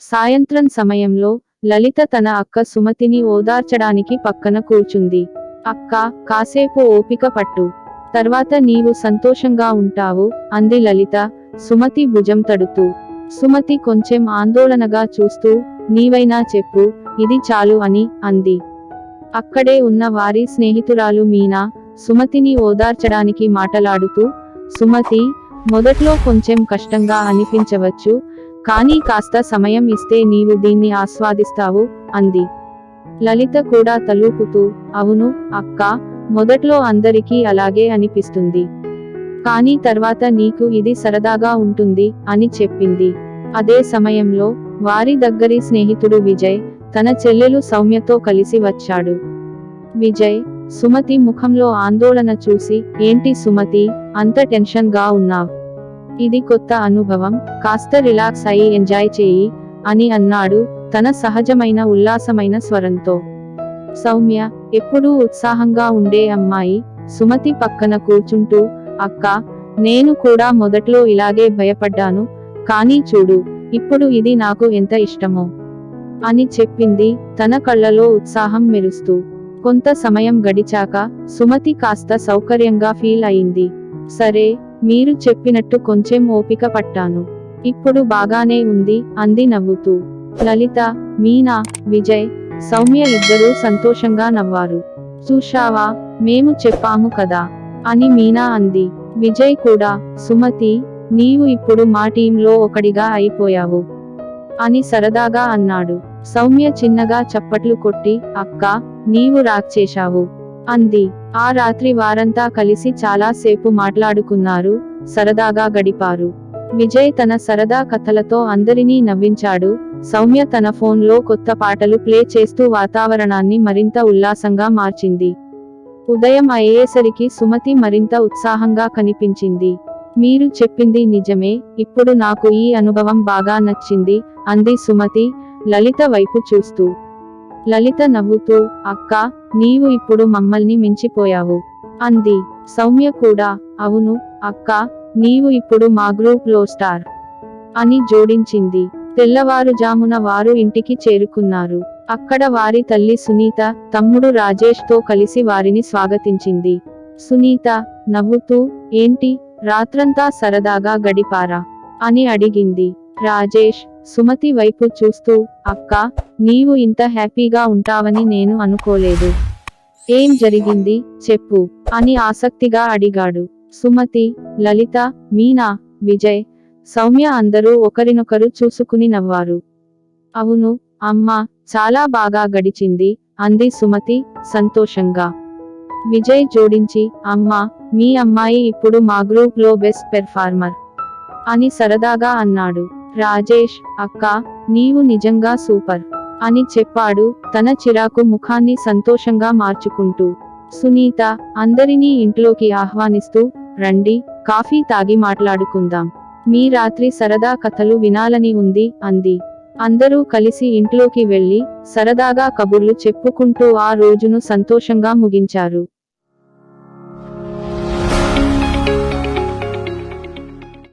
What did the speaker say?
సాయంత్రం సమయంలో లలిత తన అక్క సుమతిని ఓదార్చడానికి పక్కన కూర్చుంది. అక్క, కాసేపు ఓపిక పట్టు, తర్వాత నీవు సంతోషంగా ఉంటావు అంది లలిత సుమతి భుజం తడుతూ. సుమతి కొంచెం ఆందోళనగా చూస్తూ, నీవైనా చెప్పు, ఇది చాలు అని అంది. అక్కడే ఉన్న వారి స్నేహితురాలు మీనా సుమతిని ఓదార్చడానికి మాటలాడుతూ, సుమతి, మొదట్లో కొంచెం కష్టంగా అనిపించవచ్చు, కానీ కాస్త సమయం ఇస్తే నీవు దీన్ని ఆస్వాదిస్తావు అంది. లలిత కూడా తలూపుతూ, అవును అక్క, మొదట్లో అందరికీ అలాగే అనిపిస్తుంది, కానీ తర్వాత నీకు ఇది సరదాగా ఉంటుంది అని చెప్పింది. అదే సమయంలో వారి దగ్గరి స్నేహితుడు విజయ్ తన చెల్లెలు సౌమ్యతో కలిసి వచ్చాడు. విజయ్ సుమతి ముఖంలో ఆందోళన చూసి, ఏంటి సుమతి, అంత టెన్షన్ గా ఉన్నావ్? ఇది కొత్త అనుభవం, కాస్త రిలాక్స్ అయి ఎంజాయ్ చేయి అని అన్నాడు తన సహజమైన ఉల్లాసమైన స్వరంతో. సౌమ్య, ఎప్పుడూ ఉత్సాహంగా ఉండే అమ్మాయి, సుమతి పక్కన కూర్చుంటూ, అక్క, నేను కూడా మొదట్లో ఇలాగే భయపడ్డాను, కానీ చూడు, ఇప్పుడు ఇది నాకు ఎంత ఇష్టమో అని చెప్పింది తన కళ్ళలో ఉత్సాహం మెరుస్తూ. కొంత సమయం గడిచాక సుమతి కాస్త సౌకర్యంగా ఫీల్ అయింది. సరే, మీరు చెప్పినట్టు కొంచెం ఓపిక పట్టాను, ఇప్పుడు బాగానే ఉంది అంది నవ్వుతూ. లలిత, మీనా, విజయ్, సౌమ్య ఇద్దరూ సంతోషంగా నవ్వారు. చూశావా, మేము చెప్పాము కదా అని మీనా అంది. విజయ్ కూడా, సుమతి, నీవు ఇప్పుడు మా టీంలో ఒకడిగా అయిపోయావు అని సరదాగా అన్నాడు. సౌమ్య చిన్నగా చప్పట్లు కొట్టి, అక్క, నీవు రాక్ చేశావు అంది. ఆ రాత్రి వారంతా కలిసి చాలా సేపు మాట్లాడుకున్నారు, సరదాగా గడిపారు. విజయ్ తన సరదా కథలతో అందరినీ నవ్వించాడు. సౌమ్య తన ఫోన్లో కొత్త పాటలు ప్లే చేస్తూ వాతావరణాన్ని మరింత ఉల్లాసంగా మార్చింది. ఉదయం అయ్యేసరికి సుమతి మరింత ఉత్సాహంగా కనిపించింది. మీరు చెప్పింది నిజమే, ఇప్పుడు నాకు ఈ అనుభవం బాగా నచ్చింది అంది సుమతి లలిత వైపు చూస్తూ. లలిత నవ్వుతూ, అక్క, నీవు ఇప్పుడు మమ్మల్ని మించిపోయావు అంది. సౌమ్య కూడా, అవును అక్క, నీవు ఇప్పుడు మా గ్రూప్ లో స్టార్ అని జోడించింది. తెల్లవారుజామున వారు ఇంటికి చేరుకున్నారు. అక్కడ వారి తల్లి సునీత, తమ్ముడు రాజేష్ తో కలిసి వారిని స్వాగతించింది. సునీత నవ్వుతూ, ఏంటి, రాత్రంతా సరదాగా గడిపారా అని అడిగింది. రాజేష్ సుమతి వైపు చూస్తూ, అక్క, నీవు ఇంత హ్యాపీగా ఉంటావని నేను అనుకోలేదు. ఏం జరిగింది చెప్పు అని ఆసక్తిగా అడిగాడు. సుమతి, లలిత, మీనా, విజయ్, సౌమ్య అందరూ ఒకరినొకరు చూసుకుని నవ్వారు. అవును అమ్మా, చాలా బాగా గడిచింది అంది సుమతి సంతోషంగా. విజయ్ జోడించి, అమ్మా, మీ అమ్మాయి ఇప్పుడు మా గ్రూప్ లో బెస్ట్ పెర్ఫార్మర్ అని సరదాగా అన్నాడు. రాజేష్, అక్క, నీవు నిజంగా సూపర్ అని చెప్పాడు తన చిరాకు ముఖాన్ని సంతోషంగా మార్చుకుంటూ. సునీత అందరినీ ఇంట్లోకి ఆహ్వానిస్తూ, రండి, కాఫీ తాగి మాట్లాడుకుందాం, మీ రాత్రి సరదా కథలు వినాలని ఉంది అంది. అందరూ కలిసి ఇంట్లోకి వెళ్లి సరదాగా కబుర్లు చెప్పుకుంటూ ఆ రోజును సంతోషంగా ముగించారు.